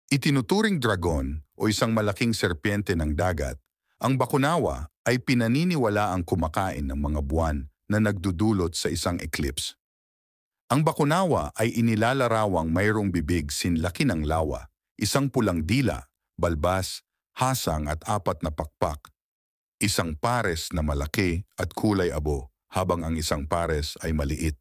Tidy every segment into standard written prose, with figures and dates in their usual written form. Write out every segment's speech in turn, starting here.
Itinuturing dragon o isang malaking serpyente ng dagat, ang bakunawa ay pinaniniwala ang kumakain ng mga buwan na nagdudulot sa isang eclipse. Ang bakunawa ay inilalarawang mayroong bibig sinlaki ng lawa, isang pulang dila, balbas, hasang at apat na pakpak, isang pares na malaki at kulay abo habang ang isang pares ay maliit.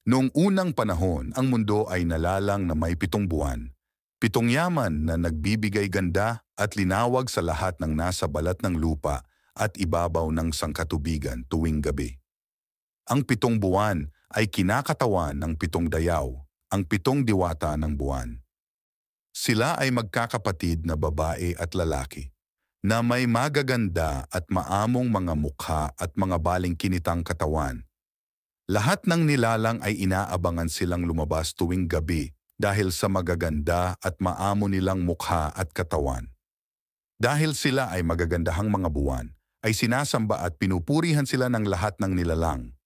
Noong unang panahon, ang mundo ay nalalang na may 7 buwan. 7 yaman na nagbibigay ganda at linawag sa lahat ng nasa balat ng lupa at ibabaw ng sangkatubigan tuwing gabi. Ang 7 buwan ay kinakatawan ng 7 dayaw, ang 7 diwata ng buwan. Sila ay magkakapatid na babae at lalaki, na may magaganda at maamong mga mukha at mga baling kinitang katawan. Lahat ng nilalang ay inaabangan silang lumabas tuwing gabi dahil sa magaganda at maamo nilang mukha at katawan. Dahil sila ay magagandahang mga buwan, ay sinasamba at pinupurihan sila ng lahat ng nilalang.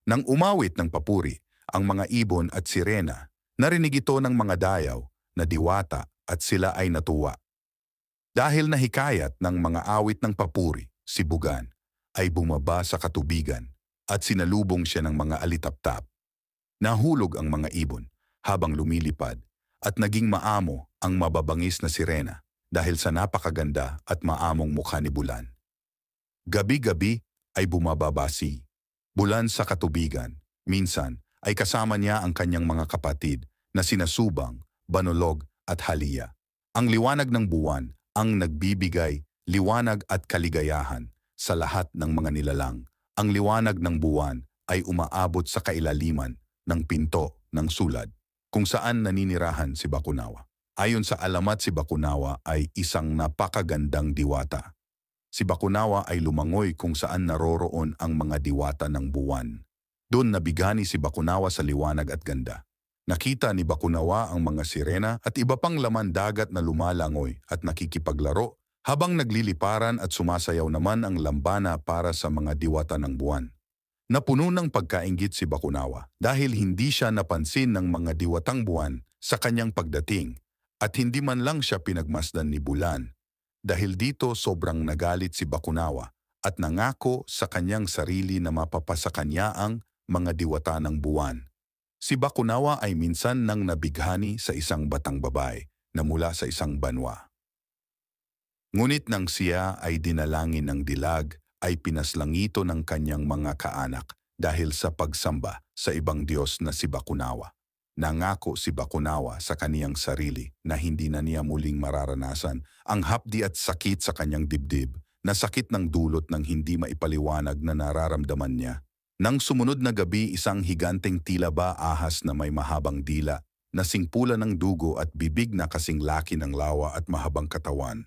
Nang umawit ng papuri, ang mga ibon at sirena, narinig ito ng mga dayaw na diwata at sila ay natuwa. Dahil nahikayat ng mga awit ng papuri, si Bugan ay bumaba sa katubigan at sinalubong siya ng mga alitaptap. Nahulog ang mga ibon habang lumilipad at naging maamo ang mababangis na sirena dahil sa napakaganda at maamong mukha ni Bulan. Gabi-gabi ay bumababa si Bulan sa katubigan. Minsan ay kasama niya ang kanyang mga kapatid na sina Subang, Banulog at Haliya. Ang liwanag ng buwan ang nagbibigay liwanag at kaligayahan sa lahat ng mga nilalang. Ang liwanag ng buwan ay umaabot sa kailaliman ng pinto ng sulad kung saan naninirahan si Bakunawa. Ayon sa alamat, si Bakunawa ay isang napakagandang diwata. Si Bakunawa ay lumangoy kung saan naroroon ang mga diwata ng buwan. Doon nabigani si Bakunawa sa liwanag at ganda. Nakita ni Bakunawa ang mga sirena at iba pang laman dagat na lumalangoy at nakikipaglaro habang nagliliparan at sumasayaw naman ang lambana para sa mga diwata ng buwan. Napuno ng pagkainggit si Bakunawa dahil hindi siya napansin ng mga diwatang buwan sa kanyang pagdating at hindi man lang siya pinagmasdan ni Bulan. Dahil dito sobrang nagalit si Bakunawa at nangako sa kanyang sarili na mapapasa kanya ang mga diwata ng buwan. Si Bakunawa ay minsan nang nabighani sa isang batang babae na mula sa isang banwa. Ngunit nang siya ay dinalangin ng dilag, ay pinaslang ito ng kanyang mga kaanak dahil sa pagsamba sa ibang Diyos na si Bakunawa. Nangako si Bakunawa sa kaniyang sarili na hindi na niya muling mararanasan ang hapdi at sakit sa kanyang dibdib, na sakit ng dulot ng hindi maipaliwanag na nararamdaman niya. Nang sumunod na gabi, isang higanteng tila ba ahas na may mahabang dila, na singpula ng dugo at bibig na kasing laki ng lawa at mahabang katawan.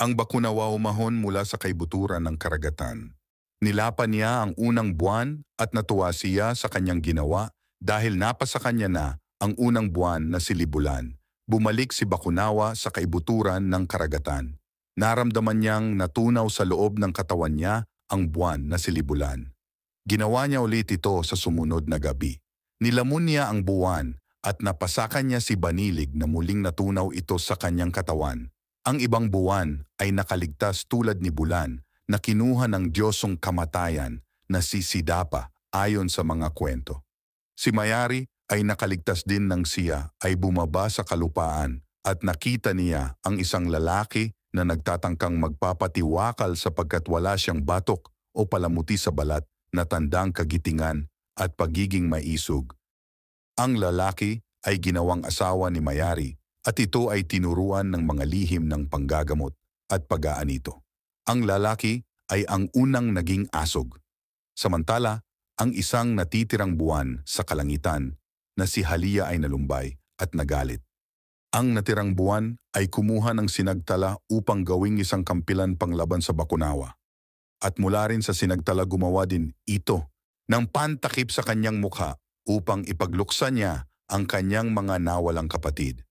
Ang Bakunawa umahon mula sa kaibuturan ng karagatan. Nilapan niya ang unang buwan at natuwa siya sa kanyang ginawa dahil napasa kanya na ang unang buwan na si Libulan. Bumalik si Bakunawa sa kaibuturan ng karagatan. Naramdaman niyang natunaw sa loob ng katawan niya ang buwan na si Libulan. Ginawa niya ulit ito sa sumunod na gabi. Nilamon niya ang buwan at napasakan niya si Banilig na muling natunaw ito sa kanyang katawan. Ang ibang buwan ay nakaligtas tulad ni Bulan na kinuha ng Diyosong kamatayan na si Sidapa ayon sa mga kwento. Si Mayari ay nakaligtas din ng siya ay bumaba sa kalupaan at nakita niya ang isang lalaki na nagtatangkang magpapatiwakal sapagkat wala siyang batok o palamuti sa balat na tandang kagitingan at pagiging maisog. Ang lalaki ay ginawang asawa ni Mayari at ito ay tinuruan ng mga lihim ng panggagamot at pag-aanito. Ang lalaki ay ang unang naging asog. Samantala, ang isang natitirang buwan sa kalangitan na si Haliya ay nalumbay at nagalit. Ang natirang buwan ay kumuha ng sinagtala upang gawing isang kampilan panglaban sa Bakunawa. At mula rin sa sinagtala gumawa din ito ng pantakip sa kanyang mukha upang ipagluksa niya ang kanyang mga nawalang kapatid.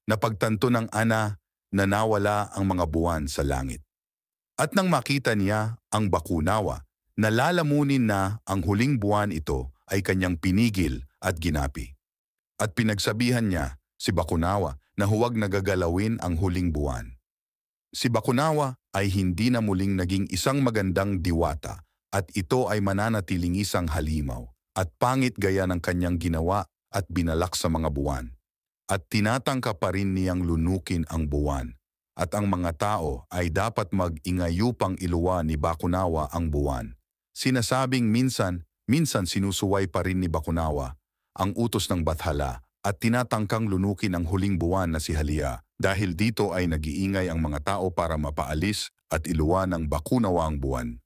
Napagtanto ng Ana na nawala ang mga buwan sa langit. At nang makita niya ang bakunawa, nalalamunin na ang huling buwan ito ay kanyang pinigil at ginapi. At pinagsabihan niya si Bakunawa na huwag nagagalawin ang huling buwan. Si Bakunawa ay hindi na muling naging isang magandang diwata at ito ay mananatiling isang halimaw at pangit gaya ng kanyang ginawa at binalak sa mga buwan. At tinatangka pa rin niyang lunukin ang buwan. At ang mga tao ay dapat mag-ingayupang iluwa ni Bakunawa ang buwan. Sinasabing minsan sinusuway pa rin ni Bakunawa ang utos ng Bathala at tinatangkang lunukin ang huling buwan na si Halia. Dahil dito ay nag-iingay ang mga tao para mapaalis at iluwa ng Bakunawa ang buwan.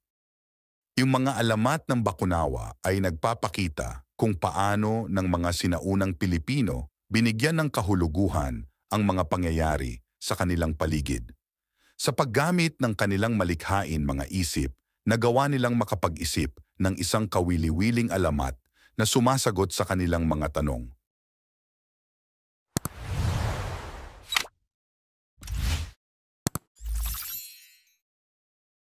Yung mga alamat ng Bakunawa ay nagpapakita kung paano ng mga sinaunang Pilipino binigyan ng kahuluguhan ang mga pangyayari sa kanilang paligid. Sa paggamit ng kanilang malikhain mga isip, nagawa nilang makapag-isip ng isang kawili-wiling alamat na sumasagot sa kanilang mga tanong.